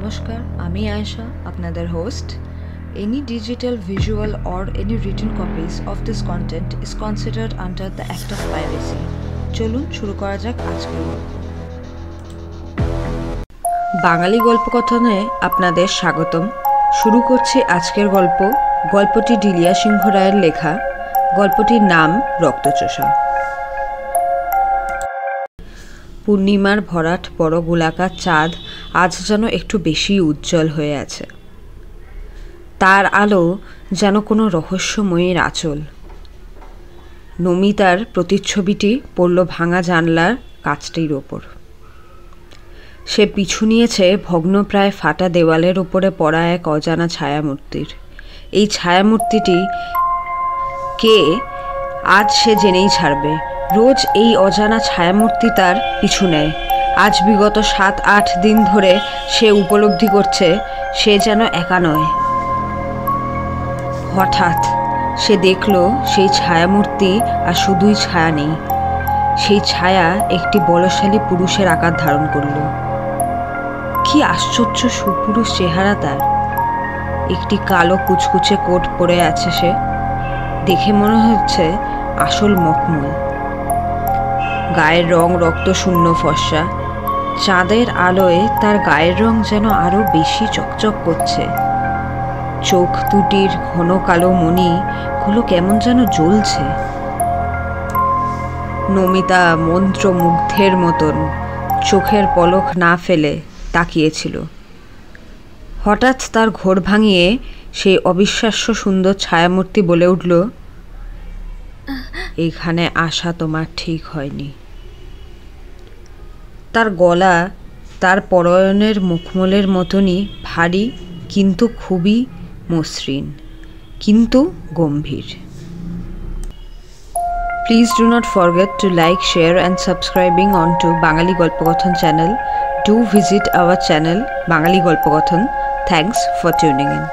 নমস্কার, আমি আয়েশা, আপনাদের host. Any digital, visual, or any written copies of this content is considered under the Act of Piracy. চলুন শুরু করা যাক আজকের গল্প। বাঙালি গল্পকথনে আপনাদের স্বাগতম। শুরু করছি আজকের গল্প। গল্পটি ডিলিয়া সিংহ রায়ের লেখা। গল্পটির নাম রক্তচোষা। পূর্ণিমার ভরাট বড় গোলাকার চাঁদ আজ যেন একটু বেশি উজ্জ্বল হয়ে আছে। তার আলো যেন কোনো রহস্যময়ীর আঁচল। নমিতার প্রতিচ্ছবিটি পড়ল ভাঙা জানলার কাচটির ওপর। সে পিছু নিয়েছে ভগ্নপ্রায় ফাটা দেওয়ালের ওপরে পড়া এক অজানা ছায়ামূর্তির। এই ছায়ামূর্তিটি কে আজ সে জেনেই ছাড়বে। রোজ এই অজানা ছায়ামূর্তি তার পিছু নেয়। আজ বিগত 7-8 দিন ধরে সে উপলব্ধি করছে সে যেন একা নয়। হঠাৎ সে দেখল সেই ছায়ামূর্তি আর শুধুই ছায়া নেই, সেই ছায়া একটি বলশালী পুরুষের আকার ধারণ করল। কি আশ্চর্য সুপুরুষ চেহারা তার! একটি কালো কুচকুচে কোট পরে আছে সে। দেখে মনে হচ্ছে আসল মখমল। গায়ের রং রক্ত শূন্য ফর্সা। চাঁদের আলোয় তার গায়ের রং যেন আরো বেশি চকচক করছে। চোখ দুটির ঘন কালো মণিগুলো কেমন যেন জ্বলছে। নমিতা মন্ত্রমুগ্ধের মতন চোখের পলক না ফেলে তাকিয়েছিল। হঠাৎ তার ঘোর ভাঙিয়ে সেই অবিশ্বাস্য সুন্দর ছায়ামূর্তি বলে উঠল, এখানে আসা তোমার ঠিক হয়নি। তার গলা তার পরনের মুখমলের মতনই ভারী, কিন্তু খুবই মসৃণ, কিন্তু গম্ভীর। Please do not forget to like, share and subscribing on to Bangali Golpokothan channel. Do visit our channel Bangali Golpokothan. Thanks for tuning in.